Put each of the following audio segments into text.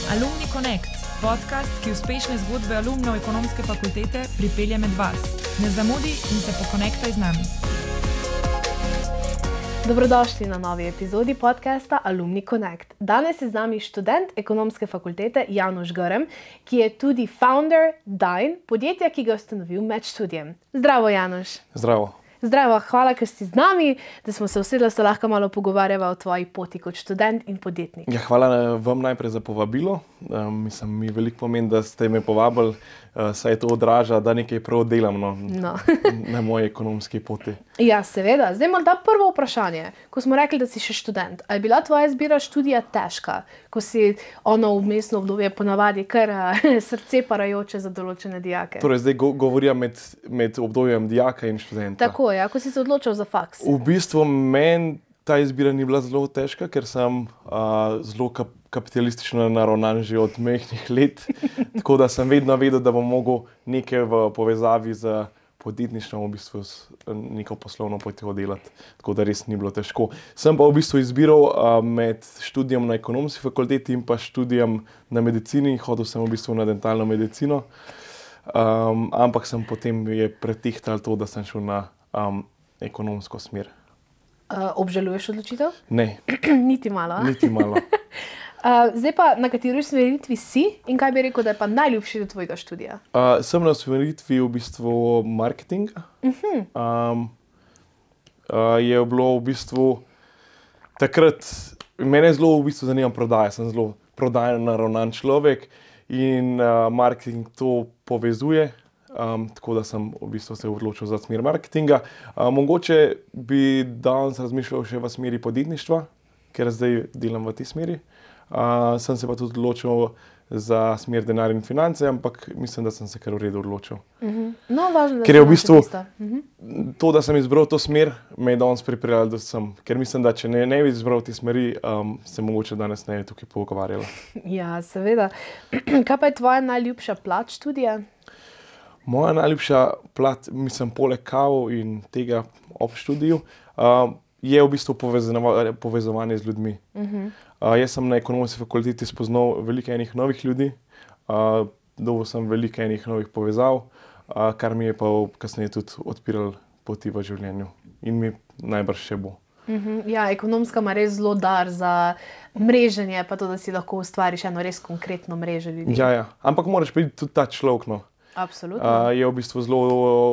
Alumni Connect, podcast, ki uspešne zgodbe alumnov ekonomske fakultete pripelje med vas. Ne zamudi in se pokonektaj z nami. Dobrodošli na novi epizodi podcasta Alumni Connect. Danes je z nami študent ekonomske fakultete Januš Grm, ki je tudi founder Dine, podjetja, ki ga je ustanovil med študijem. Zdravo, Januš. Zdravo. Zdravo, hvala, ker si z nami, da smo se usedli, da se lahko malo pogovarjava o tvoji poti kot študent in podjetnik. Ja, hvala vam najprej za povabilo. Mi veliko pomeni, da ste me povabili, saj to odraža, da nekaj prav delam na moji ekonomski poti. Ja, seveda. Zdaj imam prvo vprašanje. Ko smo rekli, da si še študent, ali je bila tvoja izbira študija težka, ko si vmesno obdobje ponavadi kar srce parajoče za določene dijake? Torej, zdaj govorim med obdobjem dijaka in študenta. Tako, ja, ko si se odločil za faks. V bistvu meni ta izbira ni bila zelo težka, ker sem zelo kapitalistično naravnan že od majhnih let, tako da sem vedno vedel, da bom mogel nekaj v povezavi z podjetništvom v bistvu neko poslovno potjo delati, tako da res ni bilo težko. Sem pa v bistvu izbiral med študijem na ekonomski fakulteti in pa študijem na medicini, hodil sem v bistvu na dentalno medicino, ampak sem potem je pretehtal to, da sem šel na ekonomsko smer. Obžaluješ odločitev? Ne. Niti malo. Niti malo. Zdaj pa, na kateri usmeritvi si in kaj bi rekel, da je pa najljubši del tvojega študija? Sem na usmeritvi v bistvu marketinga. Je bilo v bistvu takrat, mene zelo v bistvu zanima prodaja, sem zelo prodajno naravnan človek in marketing to povezuje. Tako da sem v bistvu se odločil za smer marketinga. Mogoče bi danes razmišljal še v smeri podjetništva, ker zdaj delam v tej smeri. Sem se pa tudi odločil za smer denar in finance, ampak mislim, da sem se kar v redu odločil. No, važno, da ker je v bistvu to, da sem izbral to smer, me je danes pripeljalo do sem. Ker mislim, da če ne bi izbral te smeri, se mogoče danes ne bi tukaj pogovarjala. Ja, seveda. Kaj pa je tvoja najljubša plat študija? Moja najljubša plat, mislim, poleg kav in tega ob študiju, je v bistvu povezovanje z ljudmi. Jaz sem na ekonomski fakulteti spoznal veliko enih novih ljudi, dobil sem veliko enih novih povezav, kar mi je pa kasneje tudi odpiralo poti v življenju in mi najbrž še bo. Ja, ekonomska ima res zelo dar za mreženje, pa to, da si lahko ustvariš eno res konkretno mrežo ljudi. Ja, ampak moraš biti tudi ta človek, no. Absolutno. Je v bistvu zelo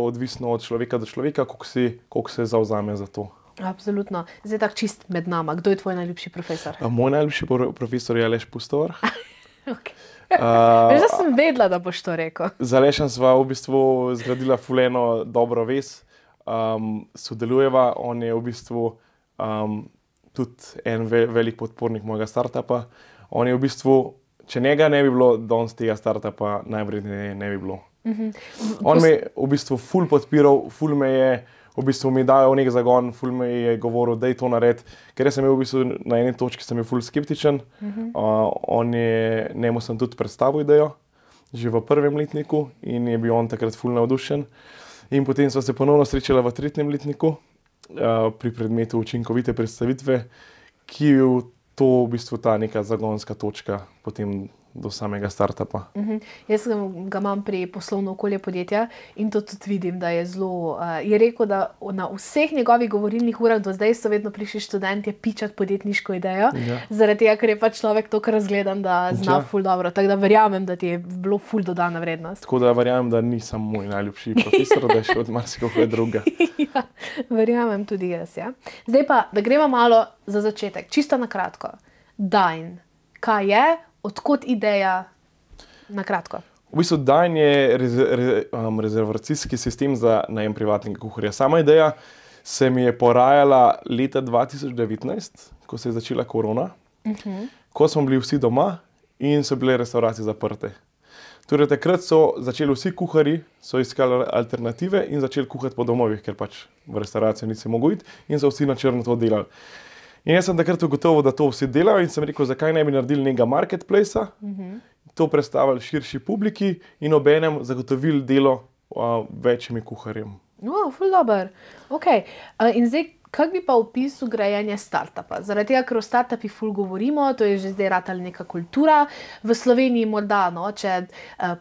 odvisno od človeka do človeka, koliko se zavzame za to. Absolutno. Zdaj tako čist med nama. Kdo je tvoj najljubši profesor? Moj najljubši profesor je Aleš Pustovrh. Okay. Veš, da sem vedela, da boš to rekel. Z Alešem sva v bistvu zgradila ful eno dobro vez. Sodelujeva, on je v bistvu tudi en velik podpornik mojega startupa. On je v bistvu, če njega ne bi bilo, danes tega startupa najverjetneje ne bi bilo. On me je v bistvu ful podpiral, ful me je v bistvu mi dajal nek zagon, ful me je govoril, da je to narediti, ker sem bil v bistvu na eni točki sem bil ful skeptičen. Njemu sem tudi predstavil idejo, že v prvem letniku in je bil on takrat ful navdušen. In potem sva se ponovno srečala v tretjem letniku pri predmetu učinkovite predstavitve, ki je to v bistvu ta neka zagonska točka potem do samega startupa. Jaz ga imam pri poslovno okolje podjetja in to tudi vidim, da je zelo, je rekel, da na vseh njegovih govorilnih urah do zdaj so vedno prišli študentje pičati podjetniško idejo, zaradi tega, ker je pa človek toliko razgledan, da zna ful dobro. Tako da verjamem, da ti je bilo ful dodana vrednost. Tako da verjamem, da nisem moj najljubši profesor, da je še od marsikoga druga. Ja, verjamem tudi jaz, ja. Zdaj pa, da gremo malo za začetek, čisto na kratko. Dine. Kaj je? Odkot ideja? Na kratko. V bistvu Dine je rezervacijski sistem za najem privatnega kuharja. Sama ideja se mi je porajala leta 2019, ko se je začela korona, ko smo bili vsi doma in so bile restauracije zaprte. Torej takrat so začeli vsi kuharji, so iskali alternative in začeli kuhati po domovih, ker pač v restauracijo nisi mogel iti in so vsi na črno to delali. In jaz sem takrat ugotovil, da to vsi delajo in sem rekel, zakaj ne bi naredili nekega marketplacea, to predstavili širši publiki in obenem zagotovili delo večjimi kuharjem. Ful dober. Ok. In zdaj, Kako bi pa opisal grajenje startupa? Zaradi tega, ker o startupih ful govorimo, to je že zdaj ratala neka kultura. V Sloveniji morda, no, če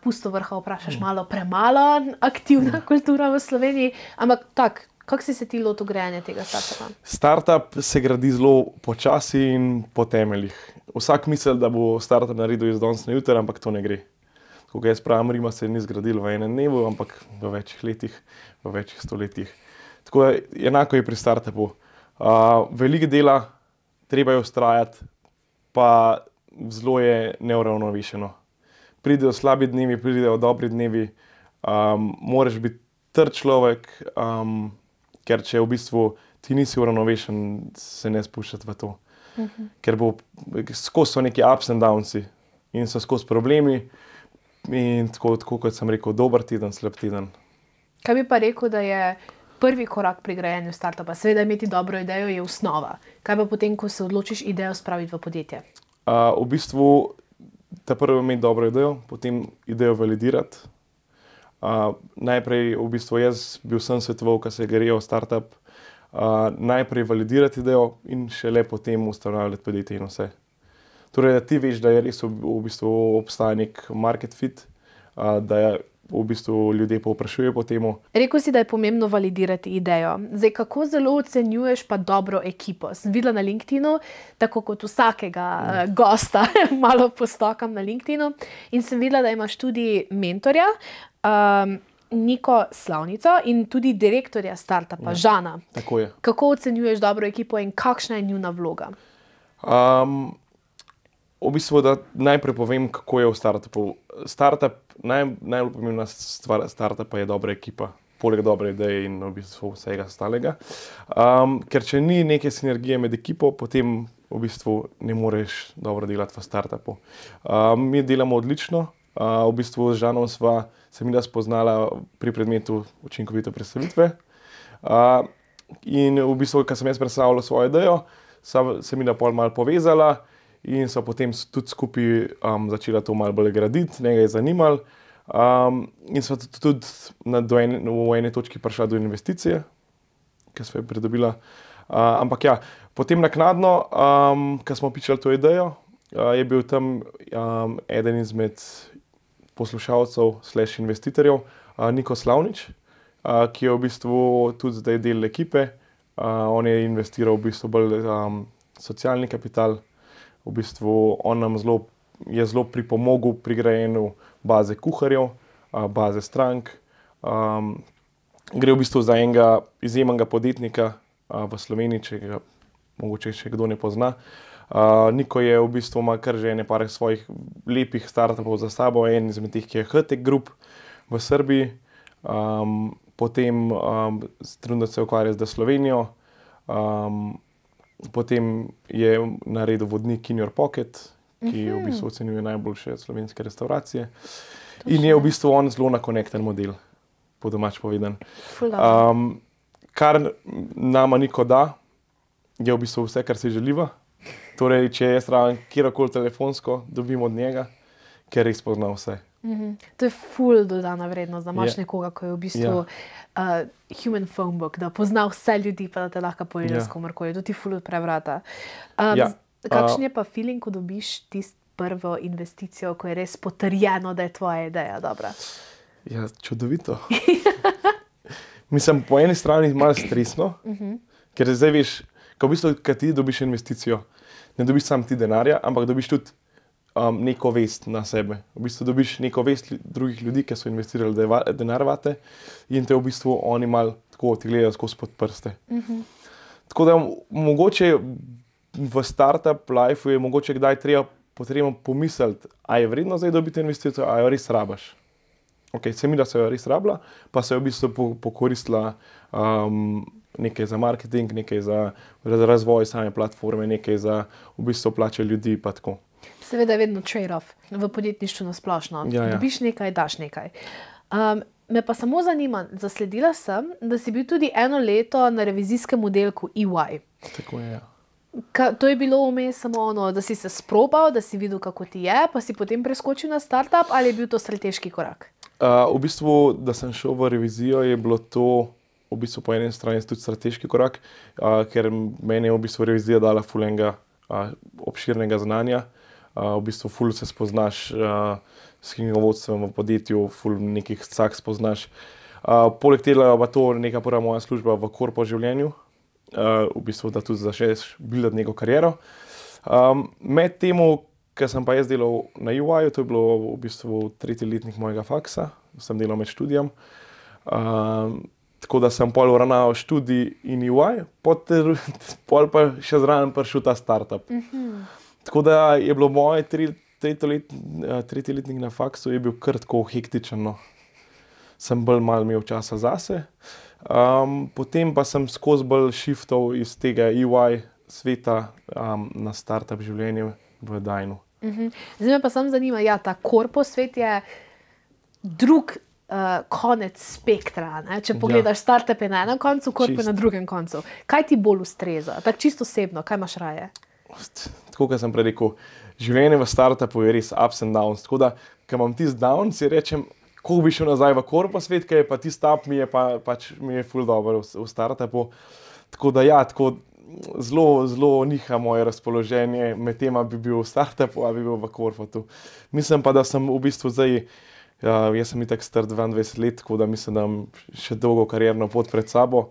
pusto vrha vprašaš, malo premalo aktivna kultura v Sloveniji, ampak tako, kako si se ti lotil grajanja tega startupa? Startup se gradi zelo počasi in po temeljih. Vsak misli, da bo startup naredil iz danes na jutri, ampak to ne gre. Tako jaz pravim, Rima se ni zgradil v enem dnevu, ampak v večjih letih, v večjih stoletjih. Tako je enako je pri startupu. Veliko dela, treba je vztrajati, pa zelo je neuravnovešeno. Pridejo slabi dnevi, pridejo dobri dnevi, moraš biti trd človek, ker če v bistvu ti nisi uravnovešen, se ne spuščati v to. Ker bo skozi so neki ups and downsi in so skozi problemi in tako kot sem rekel, dober teden, slab teden. Kaj bi pa rekel, da je prvi korak pri grajenju startupa? Seveda imeti dobro idejo je osnova. Kaj pa potem, ko se odločiš idejo spraviti v podjetje? V bistvu ta prvo imeti dobro idejo, potem idejo validirati. Najprej v bistvu jaz bil sem svetoval, ko se je grejo startup, najprej validirati idejo in šele potem ustanavljati podjetje in vse. Torej, da ti veš, da je res v bistvu obstaja nek market fit, da je v bistvu ljudje povprašujejo po temu. Rekel si, da je pomembno validirati idejo. Zdaj, kako zelo ocenjuješ pa dobro ekipo? Sem videla na LinkedInu, tako kot vsakega gosta, malo postokam na LinkedInu in sem videla, da imaš tudi mentorja, Niko Slavnico in tudi direktorja startupa, Žana. Tako je. Kako ocenjuješ dobro ekipo in kakšna je njuna vloga? V bistvu, da najprej povem, kako je v startupu. Startup, najbolj pomembna stvar startupa je dobra ekipa, poleg dobre ideje in v bistvu vsega ostalega. Ker če ni neke sinergije med ekipo, potem v bistvu ne moreš dobro delati v startupu. Mi delamo odlično. V bistvu z Žanom se midva spoznala pri predmetu učinkovite predstavitve. In v bistvu, ko sem jaz predstavljal svojo idejo, se midva pol malo povezala in so potem tudi skupaj začela to malo bolj graditi, njega je zanimalo. In so tudi v eni točki prišla do investicije, ki smo jo pridobila. Ampak ja, potem naknadno, ko smo pičali to idejo, je bil tam eden izmed poslušalcev / investitorjev, Niko Slavnič, ki je v bistvu tudi zdaj del ekipe. On je investiral v bistvu bolj socialni kapital. V bistvu on nam je zelo pripomogel pri grajenju baze kuharjev, baze strank. Gre v bistvu za enega izjemnega podjetnika v Sloveniji, če ga mogoče še kdo ne pozna. Niko je v bistvu ima kar že ene par svojih lepih startupov za sabo, en izmed teh, ki je HTEC Group v Srbiji. Potem trenutno se ukvarja z Slovenijo. Potem je naredil vodnik In Your Pocket, ki v bistvu ocenjuje najboljše slovenske restauracije. In je v bistvu on zelo nakonekten model, po domač povedan. Kar nama Niko da, je v bistvu vse, kar si želiva. Torej, če jaz rabim kjerkoli telefonsko, dobim od njega, ker res pozna vse. To je ful dodana vrednost, da imaš nekoga, ko je v bistvu human phone book, da pozna vse ljudi, pa da te lahko poveže s komorkoli. To ti ful odpre vrata. Kakšen je pa feeling, ko dobiš tisto prvo investicijo, ko je res potrjeno, da je tvoja ideja dobra? Ja, čudovito. Mislim, po eni strani malo stresno, ker zdaj veš, ko v bistvu, kad ti dobiš investicijo, ne dobiš sam ti denarja, ampak dobiš tudi neko vest na sebe. V bistvu dobiš neko vest drugih ljudi, ki so investirali denar vate in te v bistvu oni malo tako ti gledajo skozi pod prste. Tako da mogoče v startup lifeu je mogoče kdaj potrebno pomisliti, a je vredno zdaj dobiti investicijo, a jo res rabaš. Ok, se mi da se jo res rabila, pa se je v bistvu pokoristila nekaj za marketing, nekaj za razvoj same platforme, nekaj za v bistvu plače ljudi pa tako. Seveda je vedno trade-off v podjetništvu na splošno. Dobiš nekaj, daš nekaj. Me pa samo zanima, zasledila sem, da si bil tudi eno leto na revizijskem oddelku EY. Tako je, ja. To je bilo vmes samo ono, da si se sprobal, da si videl, kako ti je, pa si potem preskočil na startup, ali je bil to strateški korak? V bistvu, da sem šel v revizijo, je bilo to v bistvu po eni strani tudi strateški korak, ker meni je v bistvu revizija dala ful enega obširnega znanja. V bistvu ful se spoznaš s knjigovodstvom v podjetju, ful nekih cak spoznaš. Poleg tega pa to neka prva moja služba v korpo življenju, v bistvu da tudi začneš buildati neko kariero. Med temu, ker sem pa jaz delal na UI-ju, to je bilo v bistvu 3. letnik mojega faksa, sem delal med študijem. Tako da sem pol uravnaval študij in UI, pol pa še zraven prišel ta startup. Tako da je bilo moje 3. letnik na faksu je bil kar tako hektičen. No. Sem bolj malo imel časa zase. Potem pa sem skozi bolj shiftal iz tega UI sveta na startup življenje v Dajnu. Zdaj me pa samo zanima, ta korpo svet je drug konec spektra. Ne? Če pogledaš startupe na enem koncu, korpo na drugem koncu. Kaj ti bolj ustreza? Tako čisto osebno, kaj imaš raje? Tako, kot sem prej rekel, življenje v startupu je res ups and downs. Tako da, ko imam tisti down, si rečem, ko bi šel nazaj v korpo svet, ker je pa tisti up mi je ful dobro v startupu. Tako da zelo niha moje razpoloženje med tem, bi bil v startupu, bi bil v korpotu. Mislim pa, da sem v bistvu zdaj, jaz sem itak star 22 let, tako da mislim, da imam še dolgo karierno pot pred sabo.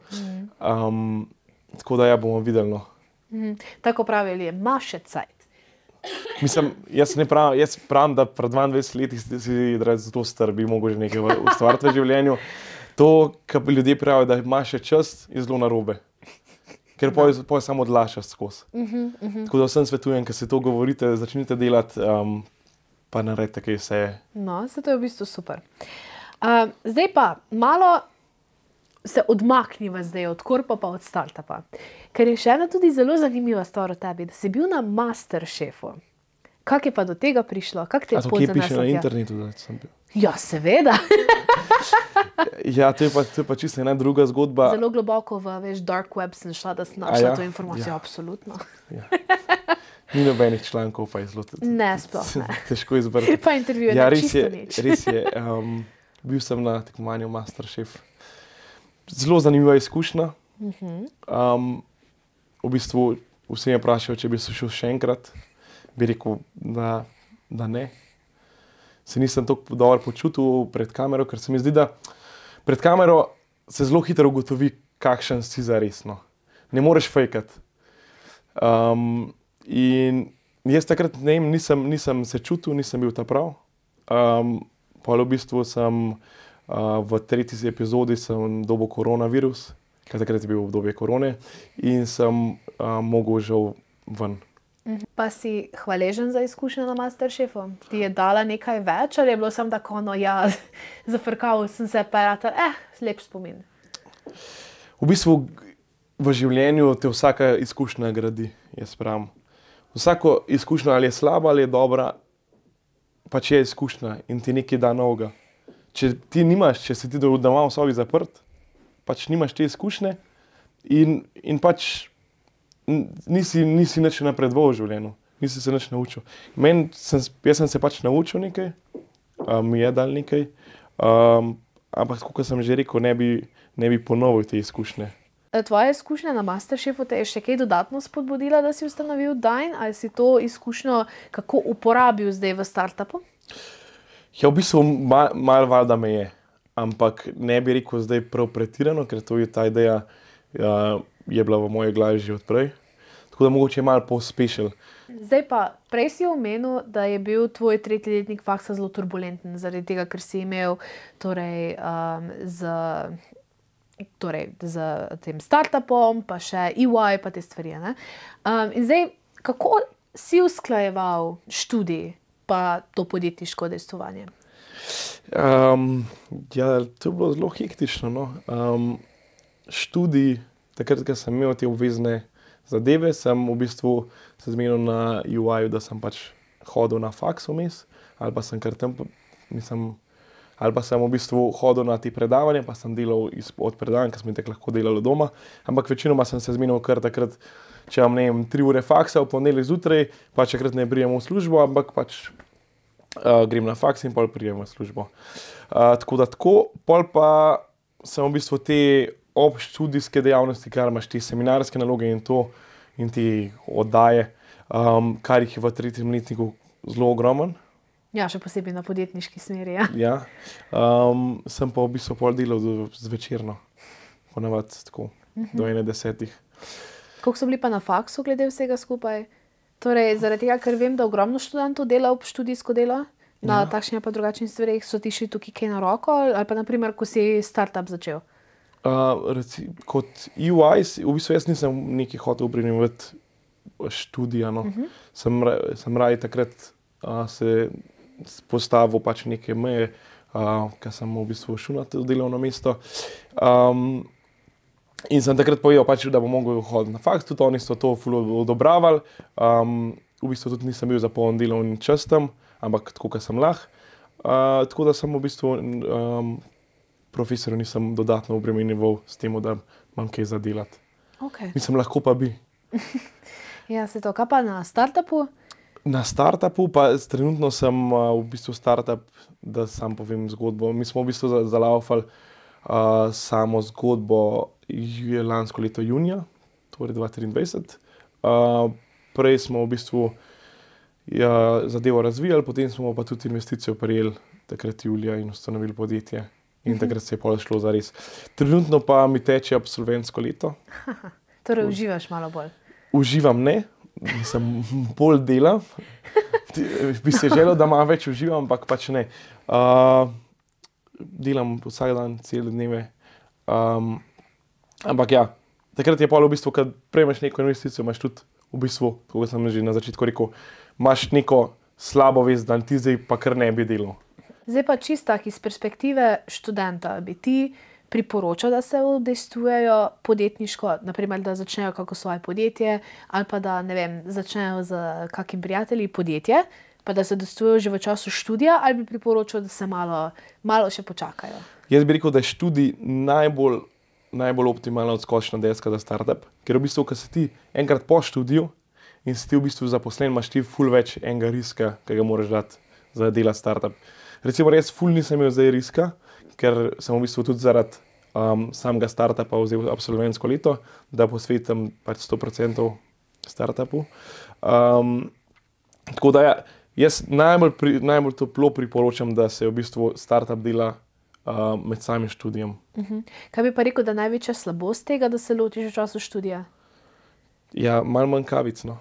Tako da bomo videli. No. Tako pravi, imaš še cajt. Mislim, jaz pravim, da pred 22 leti si zelo star, bi mogel že nekaj ustvariti v življenju. To, kar ljudje pravijo, da imaš še čas, je zelo narobe. Ker poje samo odlašaš skozi. Tako da vsem svetujem, ker se to govorite, začnite delati, pa naredite, kaj se je. No, se to je v bistvu super. Zdaj pa malo se odmakniva zdaj od korpa pa od startupa. Ker je še ena tudi zelo zanimiva stvar o tebi, da si bil na Masterchefu. Kako je pa do tega prišlo? Kako te je pot zaneslo? To, ki piše na internetu, da sem bil. Ja, seveda. Ja, to je pa čisto ena druga zgodba. Zelo globoko v dark web sem šla, da sem našla to informacijo, absolutno. Ja. Ni nobenih člankov, pa je zelo težko izbrati. Pa intervjuje, čisto nič. Res je. Bil sem na tekmovanju Masterchef. Zelo zanimiva izkušnja. V bistvu vsi me vprašajo, če bi se šel še enkrat. Bi rekel, da ne. Se nisem tako dobro počutil pred kamero, ker se mi zdi, da pred kamero se zelo hitro ugotovi, kakšen si zaresno. Ne moreš fejkati. In jaz takrat nisem se čutil, nisem bil ta prav. Pol v bistvu sem v 3. epizodi sem dobil koronavirus, ker takrat je bil obdobje korone in sem mogel žal ven. Pa si hvaležen za izkušnjo na Masterchefu? Ti je dala nekaj več ali je bilo samo tako, zafrkal sem se operator, lep spomin? V bistvu v življenju te vsaka izkušnja gradi, jaz pravim. Vsako izkušnja ali je slaba ali je dobra, pač je izkušnja in ti nekaj da novega. Če ti nimaš, če si ti doma v sobi zaprt, pač nimaš te izkušnje in pač nisi nič napredoval v življenju, nisi se nič naučil. Jaz sem se pač naučil nekaj, mi je dal nekaj, ampak kot sem že rekel, ne bi ponovil te izkušnje. Tvoja izkušnja na Masterchefu te je še kaj dodatno spodbudila, da si ustanovil Dajn, ali si to izkušnjo kako uporabil zdaj v startupu? Ja, v bistvu malo valjda me je, ampak ne bi rekel zdaj prav pretirano, ker to je ta ideja je bila v moji glavi že od prej. Tako da mogoče je malo pospešil. Zdaj pa, prej si omenil, da je bil tvoj 3. letnik faksa zelo turbulenten, zaradi tega, ker si imel z tem startupom, pa še EY, pa te stvari. In zdaj, kako si usklajeval študij pa to podjetniško udejstvovanje? Ja, to je bilo zelo hektično. No. Študij, takrat, ko sem imel te obvezne zadeve, sem v bistvu se zmenil na UI-ju, da sem pač hodil na faks vmes, ali pa sem kar tam, ali pa sem v bistvu hodil na te predavanja, pa sem delal od predavanj, ker smo tako lahko delali doma. Ampak večinoma sem se zmenil kar takrat, če imam 3 ure faksa v ponedeljek zjutraj, pač takrat ne prijem v službo, ampak pač grem na faks in pol prijem v službo. Tako, pol pa sem v bistvu te ob študijske dejavnosti, kar imaš te seminarske naloge in te oddaje, kar jih je v 3. letniku zelo ogromen. Ja, še posebej na podjetniški smeri. Ja. Ja. Sem pa v bistvu pol delal zvečerno, ponavadi tako, do 10. Koliko so bili pa na faksu glede vsega skupaj? Torej, zaradi tega, ker vem, da ogromno študentov dela ob študijsko delo, na takšnih pa drugačnih stvareh, so ti šli tukaj kaj na roko, ali pa naprimer, ko si startup začel? Kot EY, v bistvu jaz nisem nekaj hotel obremenjevati študija. No. Sem raje takrat se postavil pač neke meje, ker sem v bistvu šel na to delovno mesto. In sem takrat povedal, pač, da bom mogel hoditi na faks, tudi oni so to ful odobravali. V bistvu tudi nisem bil za poln delovni čas tam, ampak tako, kot sem lahko. Tako da sem v bistvu profesorju nisem dodatno obremenjeval s tem, da imam kaj za delati. Okay. Mislim, lahko pa bi. Ja, se to, kaj pa na startupu? Na startupu pa trenutno sem v bistvu startup, da sam povem zgodbo. Mi smo v bistvu zalaufali samo zgodbo lansko leto junija, torej 2023. Prej smo v bistvu zadevo razvijali, potem smo pa tudi investicijo prijeli takrat julija in ustanovili podjetje. In takrat se je pol šlo za res. Trenutno pa mi teče absolventsko leto. Torej uživaš malo bolj? Uživam ne, mislim, bolj delam. Bi se želel, da malo več uživam, ampak pač ne. Delam vsak dan, cele dneve. Ampak ja, takrat je pol v bistvu, kad prejmeš neko investicijo, imaš tudi v bistvu, kot sem že na začetku rekel, imaš neko slabo vest, da ti zdaj pa kar ne bi delal. Zdaj pa čisto iz perspektive študenta, bi ti priporočal, da se udejstvujejo podjetniško, naprimer, da začnejo kako svoje podjetje, ali pa da, ne vem, začnejo z kakim prijatelji podjetje, pa da se udejstvujejo že v času študija, ali bi priporočal, da se malo še počakajo? Jaz bi rekel, da je študij najbolj optimalna odskočna deska za startup, ker v bistvu, ko si ti enkrat po študiju in si ti v bistvu zaposlen, imaš ti ful več enega riska, ki ga moraš dati za delati startup. Recimo, res ful nisem imel zdaj riska, ker sem v bistvu tudi zaradi samega startupa vzel absolventsko leto, da posvetim pač 100% startupu. Tako da ja, jaz najbolj toplo priporočam, da se v bistvu startup dela med samim študijem. Kaj bi pa rekel, da največja slabost tega, da se lotiš v času študija? Ja, malo manj kavic, no.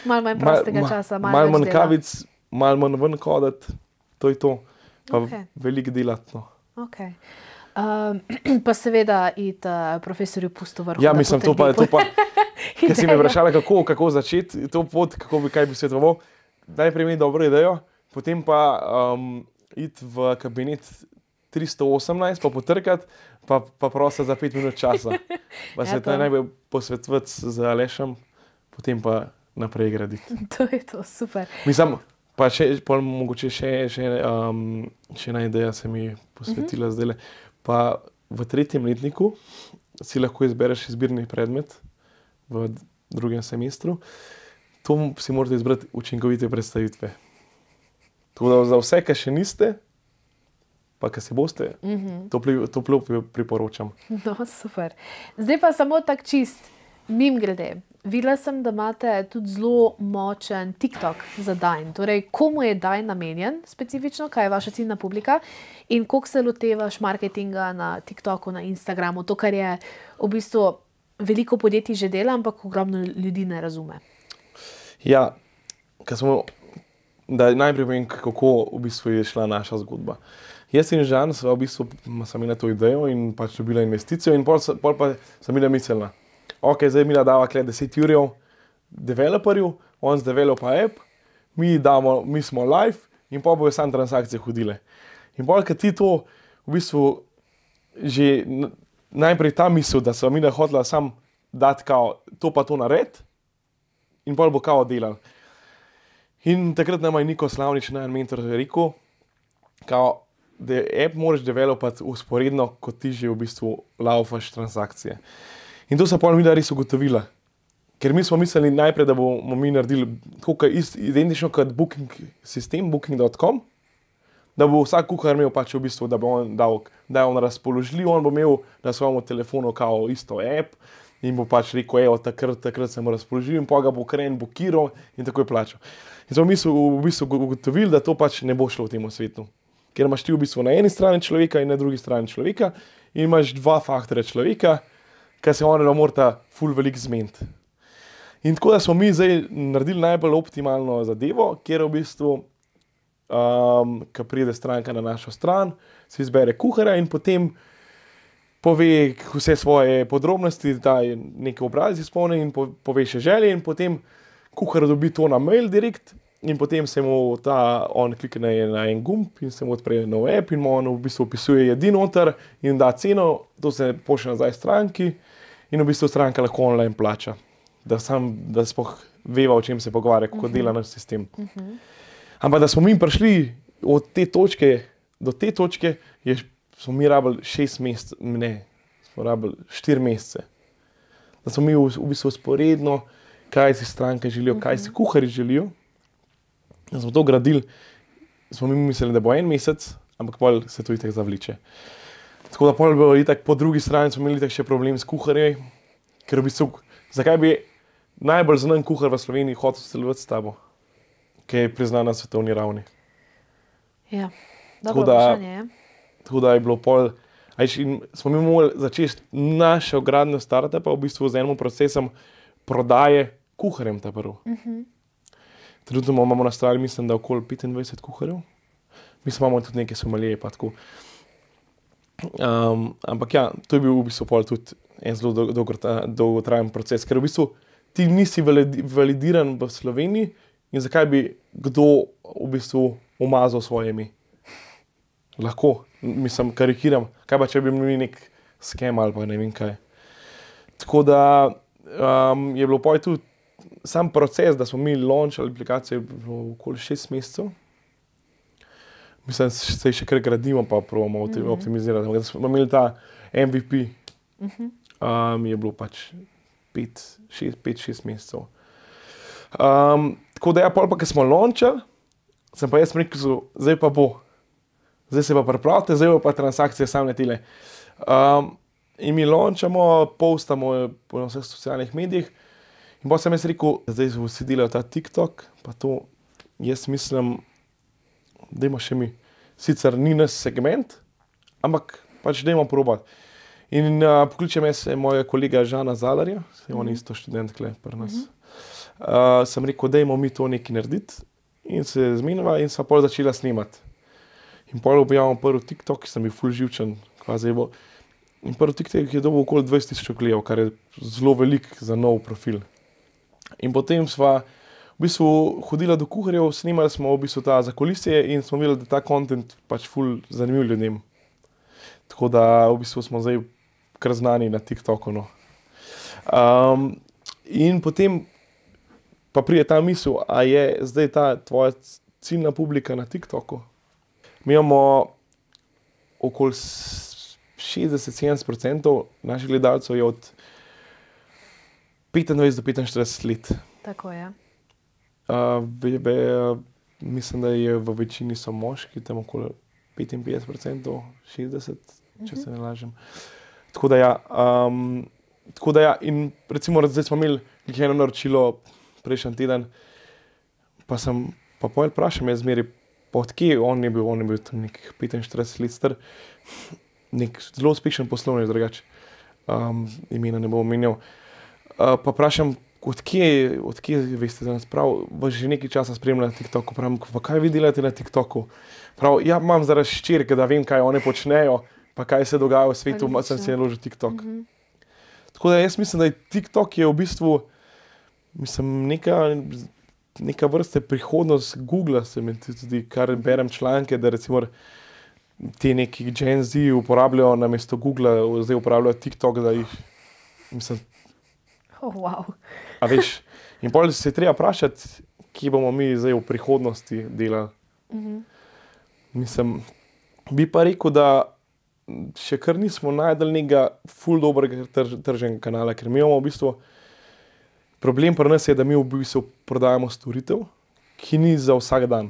Malo manj prostega časa, malo manj kavic, malo manj ven hoditi, to je to. Pa veliko delati, no. Okay. Pa seveda iti profesorju pusto vrhu. Ja, mislim, to pa ker si me vprašala, kako začeti to pot, kaj bi svetoval. Najprej imeti dobro idejo, potem pa iti v kabinet 318, pa potrkati, pa prosti za 5 minut časa. Pa se najbolj posvetovati z Alešem, potem pa naprej graditi. To je to, super. Mislim, pa mogoče še ena ideja se mi posvetila zdajle. Pa v 3. letniku si lahko izbereš izbirni predmet v 2. semestru. To si morate izbrati učinkovite predstavitve. Tako da za vse, ki še niste, pa ki se boste, toplo priporočam. No, super. Zdaj pa samo tak čist, mimogrede. Videla sem, da imate tudi zelo močen TikTok za Dine. Torej, komu je Dine namenjen specifično, kaj je vaša ciljna publika in koliko se lotevaš marketinga na TikToku, na Instagramu, to, kar je v bistvu veliko podjetij že dela, ampak ogromno ljudi ne razume. Ja, da najprej povem, kako v bistvu je šla naša zgodba. Jaz in Žan sva v bistvu imela to idejo in pač dobila investicijo in pol pa sem bila miselna. Ok, zdaj Mila dava 10 jurjev developerju, on zdevelopa app, mi smo live in pa bojo sam transakcije hodile. In pol, kad ti to v bistvu že najprej ta misel, da sva Mila hotela sam dati kao to pa to nared in pol bo kao delal. In takrat nama je Niko Slavnič, najen mentor, rekel, kao, da app moraš developati usporedno, kot ti že v bistvu laufaš transakcije. In to se pol Mila res ugotovila. Ker mi smo mislili najprej, da bomo mi naredili tako identično kot booking sistem, booking.com, da bo vsak kuhar imel pač v bistvu, da bo on dal, da je on razpoložljiv, on bo imel na svojem telefonu kao isto app in bo pač rekel, evo, takrat sem razpoložljiv in pa ga bo kren, bo kiral in tako je plačal. In smo v bistvu ugotovili, da to pač ne bo šlo v tem svetu. Ker imaš ti v bistvu na eni strani človeka in na drugi strani človeka in imaš dva faktorja človeka, ki se ona morata ful veliko zmeniti. In tako da smo mi zdaj naredili najbolj optimalno zadevo, kjer v bistvu, ko pride stranka na našo stran, si izbere kuharja in potem pove vse svoje podrobnosti, da je nekaj obrazec izpolni in pove še želje in potem kuhar dobi to na mail direkt in potem se mu on klikne na en gumb in se mu odpre nov app in on v bistvu opisuje jedi noter in da ceno, to se pošlje nazaj stranki in v bistvu stranka lahko online plača. Da sploh veva, o čem se pogovarja, kako dela naš sistem. Ampak da smo mi prišli od te točke do te točke, smo mi rabili 6 mesecev, ne, smo rabili 4 mesece. Da smo mi v bistvu sporedno, kaj si stranke želijo, kaj si kuharji želijo. Da smo to gradili, smo mi mislili, da bo 1 mesec, ampak pol se to itak zavliče. Tako da pol bo itak po drugi strani smo imeli itak še problem s kuharji, ker v bistvu, zakaj bi najbolj znan kuhar v Sloveniji hotel sodelovati s tabo, ki je priznan na svetovni ravni. Ja, dobro vprašanje je. Tako da je bilo pol, in smo mi morali začeti našo gradnjo startupa v bistvu z enim procesom prodaje kuharjem ta prvo. Trenutno imamo na strani, mislim, da okoli 25 kuharjev. Mislim, imamo tudi neke somalije pa tako. Ampak ja, to je bil v bistvu pol tudi en zelo dolgotrajen proces, ker v bistvu ti nisi validiran v Sloveniji in zakaj bi kdo v bistvu umazal svoje ime. Lahko, mislim, karikiram, kaj pa če bi imeli nek skem ali pa ne vem kaj. Tako da je bilo pol tudi sam proces, da smo mi launchali aplikacijo okoli 6 mesecev. Mislim, se še kar gradimo, pa probamo optimizirati. Da smo imeli ta MVP, je bilo pač 5-6 mesecev. Tako da ja, pol pa, ko smo launchali, sem pa jaz rekel, zdaj pa bo. Zdaj se pa pripravite, zdaj pa transakcije same tile. In mi launchamo, postamo po vseh socialnih medijih in pa sem jaz rekel, zdaj vsi delajo ta TikTok, pa to jaz mislim, dajmo še mi. Sicer ni nas segment, ampak pač dajmo probati. In pokličem jaz mojega kolega Žana Zalarja, on je isto študent tukaj pri nas. Sem rekel, dajmo mi to nekaj narediti in se zmeniva in sva pol začela snemati. In pol objavimo prvi TikTok, ki sem bil ful živčen, kvazi bo. In prvi TikTok je dobil okoli 20,000 ogledov, kar je zelo velik za nov profil. In potem sva v bistvu hodila do kuharjev, snemali smo v bistvu ta zakulisje in smo videli, da ta content pač ful zanimiv ljudem. Tako da v bistvu smo zdaj kar znani na TikToku, no. In potem pa pride ta misel, a je zdaj ta tvoja ciljna publika na TikToku? Mi imamo okoli 60-70% naših gledalcev je od 25 do 45 let. Tako je. Mislim, da je v večini so moški, tam okoli 55%, 60%, če se ne lažem. Tako da ja, in recimo zdaj smo imeli eno naročilo prejšnji teden, pa pol vprašam jaz zmeri, pa odkje on je bil tam nekih 45 let star, nek zelo uspešen poslovnež drugače, imena ne bom omenjal. Pa vprašam, odkje veste za nas, prav, vas že nekaj časa spremljam na TikToku, pravim, pa kaj vi delate na TikToku? Prav, ja, imam zaradi hčerke, da vem, kaj one počnejo, pa kaj se dogaja v svetu, sem si naložil TikTok. Tako da jaz mislim, da je TikTok je v bistvu, mislim, neka vrste prihodnost Google, se mi tudi, kar berem članke, da recimo ti neki Gen Z uporabljajo namesto Google, zdaj uporabljajo TikTok, da jih, mislim... Wow. A veš, in potem se je treba vprašati, kje bomo mi zdaj v prihodnosti delali. Mislim, bi pa rekel, da še kar nismo najdel nekega ful dobrega tržnega kanala, ker mi imamo v bistvu problem pri nas je, da mi v bistvu prodajamo storitev, ki ni za vsak dan.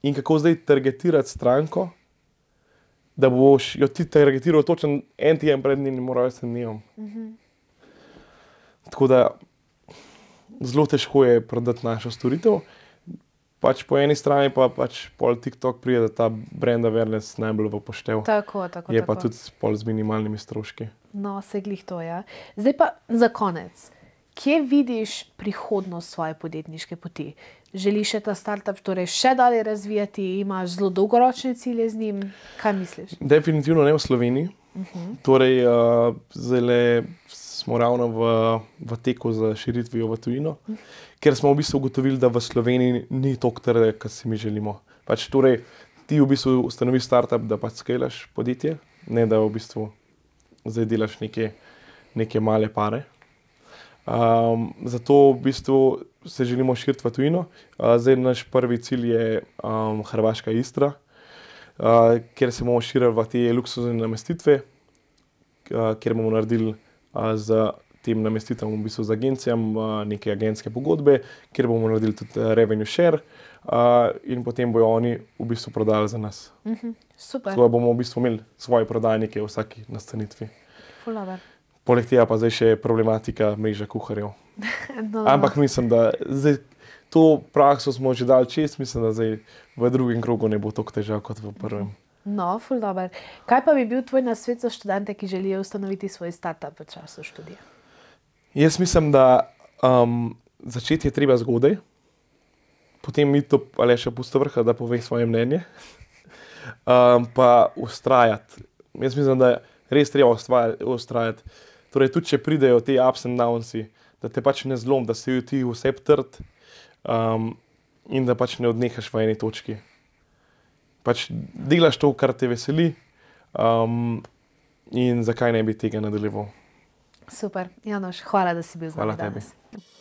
in kako zdaj targetirati stranko, da boš jo ti targetiral točno en teden pred njenim rojstnim dnevom. Tako da zelo težko je prodati našo storitev. Pač po eni strani pa pač pol TikTok pride, da ta brand awareness najbolj v poštev. Tako. Je pa tudi pol z minimalnimi stroški. No, se glih to, ja. Zdaj pa za konec. Kje vidiš prihodnost svoje podjetniške poti? Želiš še ta startup torej še dalje razvijati? Imaš zelo dolgoročne cilje z njim? Kaj misliš? Definitivno ne v Sloveniji. Torej, zdaj smo ravno v teku za širitvijo v tujino, ker smo v bistvu ugotovili, da v Sloveniji ni toliko trga, kot si mi želimo. Pač torej, ti v bistvu ustanoviš startup, da pač skalaš podjetje, ne da v bistvu zdaj delaš neke male pare. Zato v bistvu se želimo širiti v tujino. Zdaj naš prvi cilj je Hrvaška Istra, kjer se bomo širili v te luksuzne namestitve, kjer bomo naredili z tem namestitvam v bistvu z agencijami neke agentske pogodbe, kjer bomo naredili tudi revenue share in potem bojo oni v bistvu prodali za nas. Super. Tako da bomo v bistvu imeli svoje prodajnike v vsaki nastanitvi. Ful dobro. Poleg tega pa zdaj še problematika mreže kuharjev. Ampak mislim, da zdaj to prakso smo že dali čez, mislim, da zdaj v drugem krogu ne bo toliko težav kot v prvem. No, ful dobro. Kaj pa bi bil tvoj nasvet za študente, ki želijo ustanoviti svoj startup v času študija? Jaz mislim, da začeti je treba zgodaj, potem iti do Aleša Pustovrha, da pove svoje mnenje, pa vztrajati. Jaz mislim, da je res treba vztrajati. Torej, tudi če pridejo te ups and downsi, da te pač ne zlom, da se ti vse trd in da pač ne odnehaš v eni točki. Pač delaš to, kar te veseli in zakaj ne bi tega nadaljeval. Super. Janoš, hvala, da si bil z nami danes. Hvala tebi.